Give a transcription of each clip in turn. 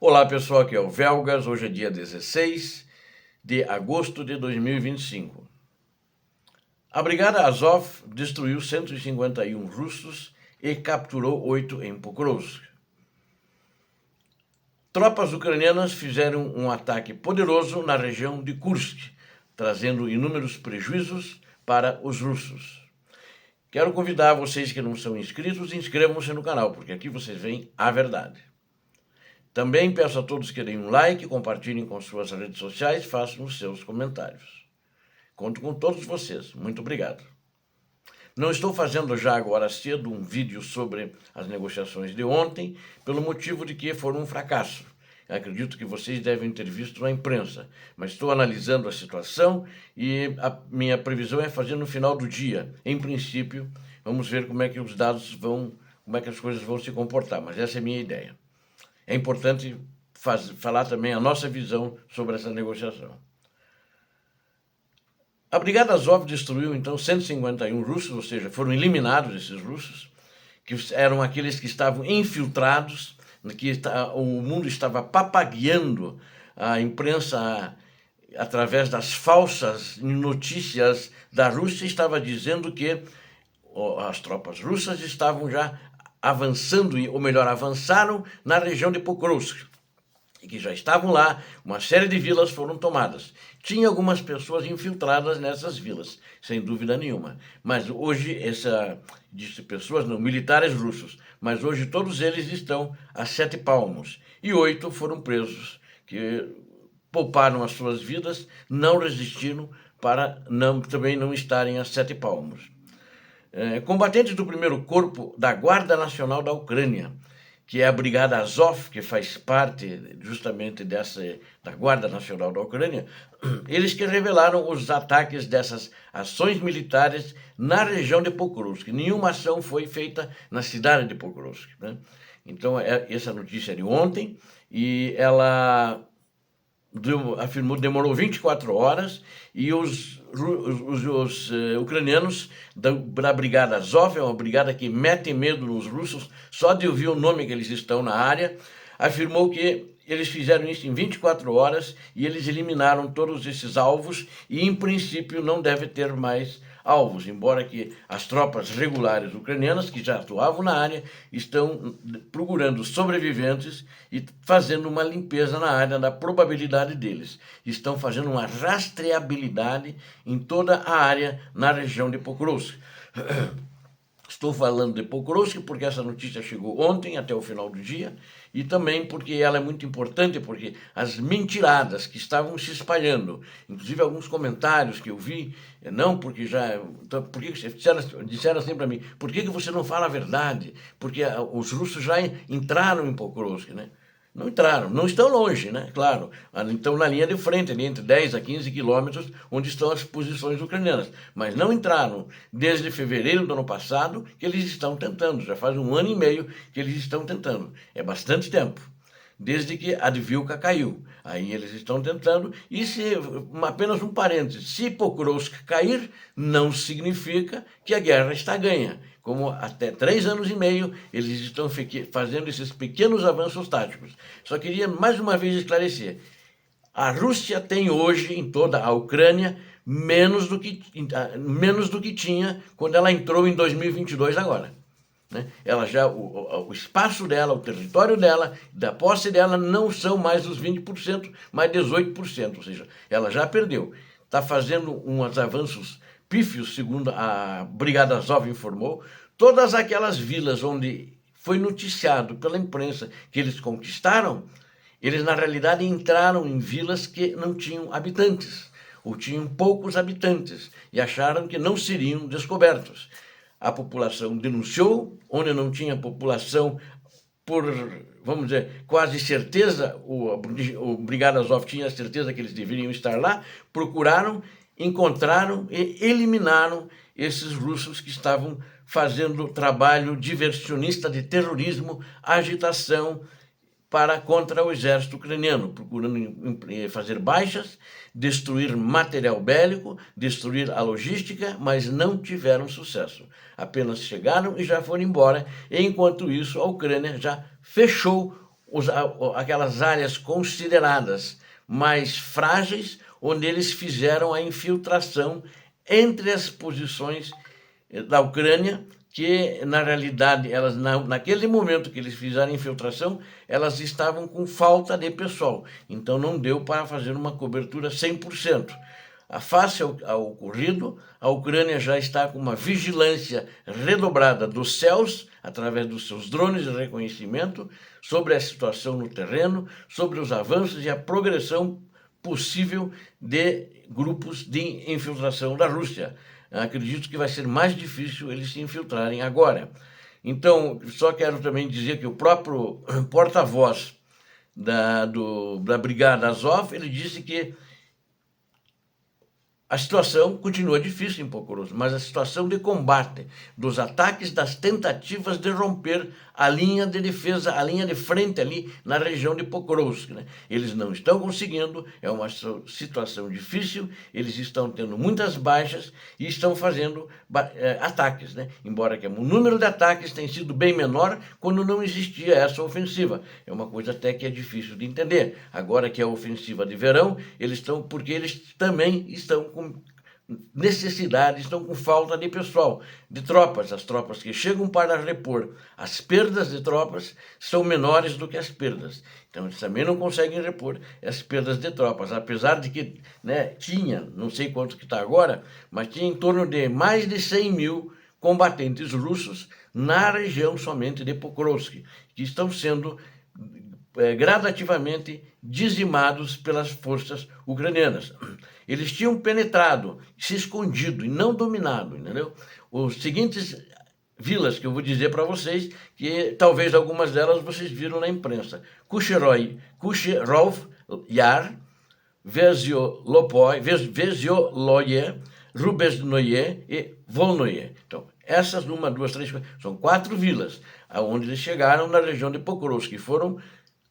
Olá pessoal, aqui é o Velgas, hoje é dia 16 de agosto de 2025. A Brigada Azov destruiu 151 russos e capturou 8 em Pokrovsk. Tropas ucranianas fizeram um ataque poderoso na região de Kursk, trazendo inúmeros prejuízos para os russos. Quero convidar vocês que não são inscritos, inscrevam-se no canal, porque aqui vocês veem a verdade. Também peço a todos que deem um like, compartilhem com suas redes sociais, façam os seus comentários. Conto com todos vocês. Muito obrigado. Não estou fazendo já agora cedo um vídeo sobre as negociações de ontem, pelo motivo de que foram um fracasso. Acredito que vocês devem ter visto na imprensa, mas estou analisando a situação e a minha previsão é fazer no final do dia. Em princípio, vamos ver como é que os dados vão, como é que as coisas vão se comportar, mas essa é a minha ideia. É importante falar também a nossa visão sobre essa negociação. A Brigada Azov destruiu, então, 151 russos, ou seja, foram eliminados esses russos, que eram aqueles que estavam infiltrados, que o mundo estava papagueando a imprensa através das falsas notícias da Rússia, estava dizendo que as tropas russas estavam já avançando, ou melhor, avançaram na região de Pokrovsk, e que já estavam lá, uma série de vilas foram tomadas. Tinha algumas pessoas infiltradas nessas vilas, sem dúvida nenhuma. Mas hoje, pessoas não, militares russos, mas hoje todos eles estão a 7 palmos. E 8 foram presos, que pouparam as suas vidas, não resistiram para também não estarem a 7 palmos. Combatentes do 1º Corpo da Guarda Nacional da Ucrânia, que é a Brigada Azov, que faz parte justamente da Guarda Nacional da Ucrânia, eles que revelaram os ataques dessas ações militares na região de Pokrovsk. Nenhuma ação foi feita na cidade de Pokrovsk, né? Então, essa notícia é de ontem, e ela afirmou, demorou 24 horas, e os ucranianos da Brigada Azov, é uma brigada que mete medo nos russos, só de ouvir o nome que eles estão na área, afirmou que eles fizeram isso em 24 horas e eles eliminaram todos esses alvos e, em princípio, não deve ter mais alvos, embora que as tropas regulares ucranianas, que já atuavam na área, estão procurando sobreviventes e fazendo uma limpeza na área da probabilidade deles. Estão fazendo uma rastreabilidade em toda a área na região de Pokrovsk. Estou falando de Pokrovsk porque essa notícia chegou ontem até o final do dia, e também porque ela é muito importante, porque as mentiradas que estavam se espalhando, inclusive alguns comentários que eu vi, não porque já, então, porque disseram assim para mim, por que você não fala a verdade? Porque os russos já entraram em Pokrovsk, né? Não entraram, não estão longe, né? Claro, estão na linha de frente, ali entre 10 a 15 quilômetros, onde estão as posições ucranianas. Mas não entraram desde fevereiro do ano passado, que eles estão tentando. Já faz 1 ano e meio que eles estão tentando. É bastante tempo. Desde que a Advivka caiu. Aí eles estão tentando, e apenas um parênteses, se Pokrovsk cair, não significa que a guerra está ganha. Como até 3 anos e meio eles estão fazendo esses pequenos avanços táticos. Só queria mais uma vez esclarecer, a Rússia tem hoje em toda a Ucrânia menos do que tinha quando ela entrou em 2022 agora. Ela já, o espaço dela, o território dela, da posse dela, não são mais os 20%, mas 18%, ou seja, ela já perdeu. Está fazendo uns avanços pífios, segundo a Brigada Azov informou. Todas aquelas vilas onde foi noticiado pela imprensa que eles conquistaram, eles na realidade entraram em vilas que não tinham habitantes, ou tinham poucos habitantes, e acharam que não seriam descobertos. A população denunciou, onde não tinha população, por, vamos dizer, quase certeza, o Brigada Azov tinha certeza que eles deveriam estar lá, procuraram, encontraram e eliminaram esses russos que estavam fazendo trabalho diversionista de terrorismo, agitação contra o exército ucraniano, procurando fazer baixas, destruir material bélico, destruir a logística, mas não tiveram sucesso. Apenas chegaram e já foram embora, e enquanto isso a Ucrânia já fechou aquelas áreas consideradas mais frágeis, onde eles fizeram a infiltração entre as posições da Ucrânia, que na realidade elas naquele momento que eles fizeram a infiltração, elas estavam com falta de pessoal, então não deu para fazer uma cobertura 100%. Face ao ocorrido, a Ucrânia já está com uma vigilância redobrada dos céus, através dos seus drones de reconhecimento, sobre a situação no terreno, sobre os avanços e a progressão possível de grupos de infiltração da Rússia. Acredito que vai ser mais difícil eles se infiltrarem agora. Então, só quero também dizer que o próprio porta-voz da Brigada Azov, ele disse que a situação continua difícil em Pokrovsk, mas a situação de combate, dos ataques, das tentativas de romper a linha de defesa, a linha de frente ali na região de Pokrovsk, né? Eles não estão conseguindo, é uma situação difícil, eles estão tendo muitas baixas e estão fazendo ataques, né? Embora que o número de ataques tenha sido bem menor quando não existia essa ofensiva. É uma coisa até que é difícil de entender. Agora que é a ofensiva de verão, porque eles também estão com necessidade, estão com falta de pessoal, de tropas. As tropas que chegam para repor as perdas de tropas são menores do que as perdas. Então eles também não conseguem repor as perdas de tropas, apesar de que, né, tinha, não sei quanto que está agora, mas tinha em torno de mais de 100 mil combatentes russos na região somente de Pokrovsk, que estão sendo gradativamente dizimados pelas forças ucranianas. Eles tinham penetrado, se escondido e não dominado, entendeu? Os seguintes vilas que eu vou dizer para vocês, que talvez algumas delas vocês viram na imprensa: Kuscherov Yar, Vezioloye, Rubeznoye e Volnoye. Então, essas, 1, 2, 3, são 4 vilas, aonde eles chegaram na região de Pokrovsk, que foram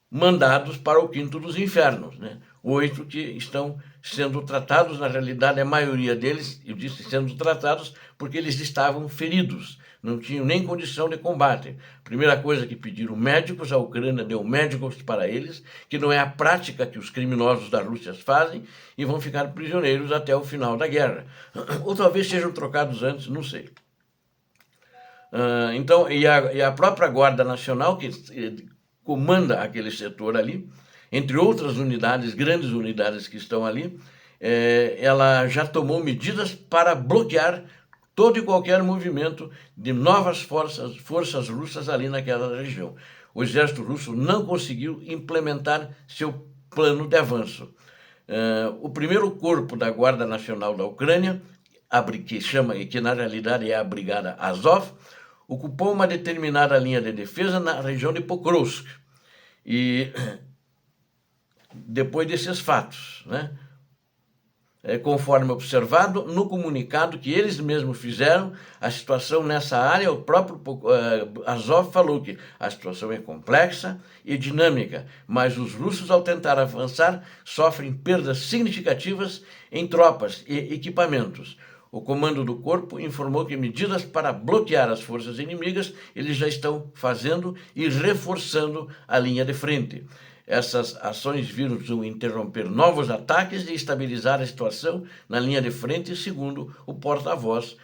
mandados para o quinto dos infernos, né? 8 que estão sendo tratados, na realidade a maioria deles, eu disse sendo tratados porque eles estavam feridos, não tinham nem condição de combate. Primeira coisa que pediram médicos, a Ucrânia deu médicos para eles, que não é a prática que os criminosos da Rússia fazem, e vão ficar prisioneiros até o final da guerra. Ou talvez sejam trocados antes, não sei. Então, e a própria Guarda Nacional, que comanda aquele setor ali, entre outras unidades, grandes unidades que estão ali, ela já tomou medidas para bloquear todo e qualquer movimento de novas forças russas ali naquela região. O exército russo não conseguiu implementar seu plano de avanço. O primeiro corpo da Guarda Nacional da Ucrânia, que na realidade é a Brigada Azov, ocupou uma determinada linha de defesa na região de Pokrovsk. E depois desses fatos, né, conforme observado no comunicado que eles mesmos fizeram, a situação nessa área, o próprio Azov falou que a situação é complexa e dinâmica, mas os russos, ao tentar avançar, sofrem perdas significativas em tropas e equipamentos. O comando do corpo informou que medidas para bloquear as forças inimigas eles já estão fazendo e reforçando a linha de frente. Essas ações visam interromper novos ataques e estabilizar a situação na linha de frente, segundo o porta-voz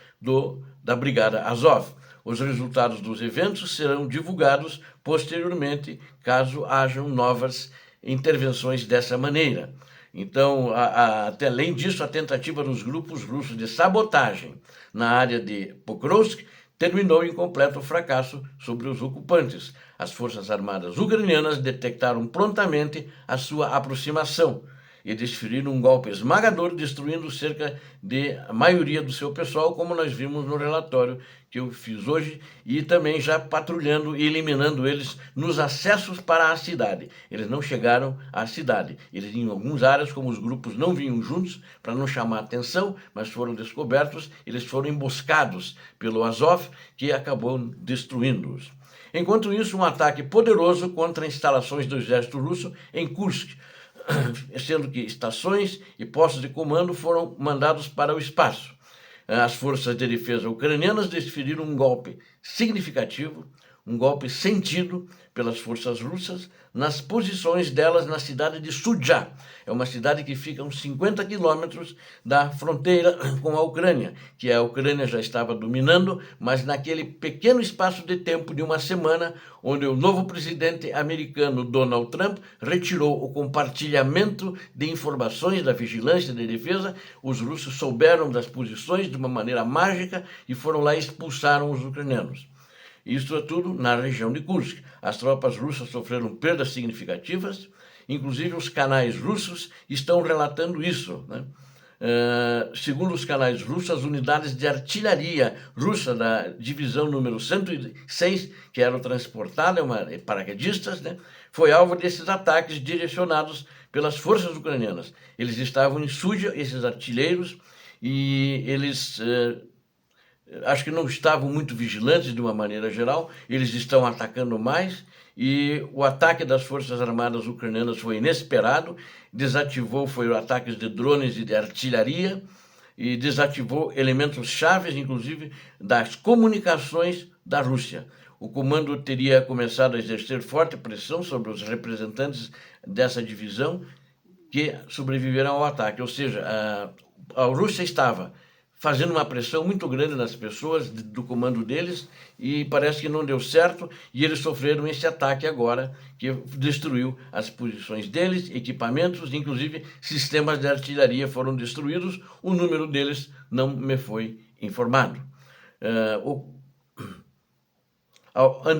da Brigada Azov. Os resultados dos eventos serão divulgados posteriormente, caso hajam novas intervenções dessa maneira. Então, até além disso, a tentativa dos grupos russos de sabotagem na área de Pokrovsk terminou em completo fracasso sobre os ocupantes. As Forças Armadas ucranianas detectaram prontamente a sua aproximação e desferiram um golpe esmagador, destruindo cerca de a maioria do seu pessoal, como nós vimos no relatório que eu fiz hoje, e também já patrulhando e eliminando eles nos acessos para a cidade. Eles não chegaram à cidade. Eles, em algumas áreas, como os grupos não vinham juntos, para não chamar atenção, mas foram descobertos, eles foram emboscados pelo Azov, que acabou destruindo-os. Enquanto isso, um ataque poderoso contra instalações do exército russo em Kursk, sendo que estações e postos de comando foram mandados para o espaço. As forças de defesa ucranianas desferiram um golpe significativo. um golpe sentido pelas forças russas nas posições delas na cidade de Sudzha. É uma cidade que fica a uns 50 quilômetros da fronteira com a Ucrânia, que a Ucrânia já estava dominando, mas naquele pequeno espaço de tempo de uma semana, onde o novo presidente americano Donald Trump retirou o compartilhamento de informações da vigilância de defesa, os russos souberam das posições de uma maneira mágica e foram lá e expulsaram os ucranianos. Isso é tudo na região de Kursk. As tropas russas sofreram perdas significativas, inclusive os canais russos estão relatando isso, né? Segundo os canais russos, as unidades de artilharia russa da divisão número 106, que eram transportadas, paraquedistas, né, foi alvo desses ataques direcionados pelas forças ucranianas. Eles estavam em Sudzha, esses artilheiros, e eles acho que não estavam muito vigilantes de uma maneira geral, eles estão atacando mais, e o ataque das Forças Armadas ucranianas foi inesperado, foi ataques de drones e de artilharia, e desativou elementos chaves, inclusive, das comunicações da Rússia. O comando teria começado a exercer forte pressão sobre os representantes dessa divisão que sobreviveram ao ataque, ou seja, a Rússia estava fazendo uma pressão muito grande nas pessoas do comando deles, e parece que não deu certo, e eles sofreram esse ataque agora, que destruiu as posições deles, equipamentos, inclusive sistemas de artilharia foram destruídos, o número deles não me foi informado.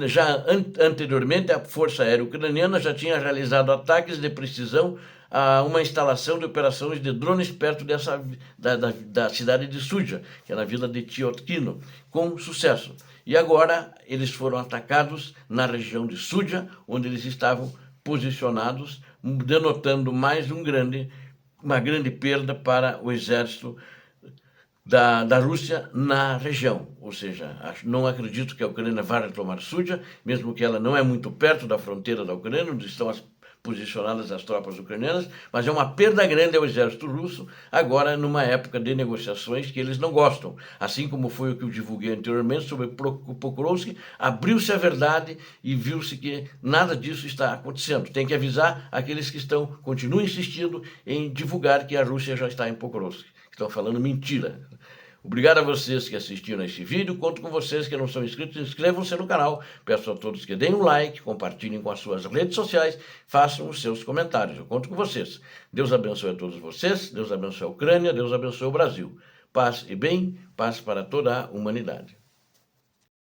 Já anteriormente, a Força Aérea Ucraniana já tinha realizado ataques de precisão a uma instalação de operações de drones perto da cidade de Sudzha, que é na vila de Tiotkino, com sucesso. E agora eles foram atacados na região de Sudzha, onde eles estavam posicionados, denotando mais uma grande perda para o exército da Rússia na região. Ou seja, não acredito que a Ucrânia vá retomar Sudzha, mesmo que ela não é muito perto da fronteira da Ucrânia, onde estão posicionadas as tropas ucranianas, mas é uma perda grande ao exército russo, agora numa época de negociações que eles não gostam. Assim como foi o que eu divulguei anteriormente sobre Pokrovsk, abriu-se a verdade e viu-se que nada disso está acontecendo. Tem que avisar aqueles que continuam insistindo em divulgar que a Rússia já está em Pokrovsk. Estão falando mentira. Obrigado a vocês que assistiram a esse vídeo. Conto com vocês que não são inscritos, inscrevam-se no canal. Peço a todos que deem um like, compartilhem com as suas redes sociais, façam os seus comentários. Eu conto com vocês. Deus abençoe a todos vocês, Deus abençoe a Ucrânia, Deus abençoe o Brasil. Paz e bem, paz para toda a humanidade.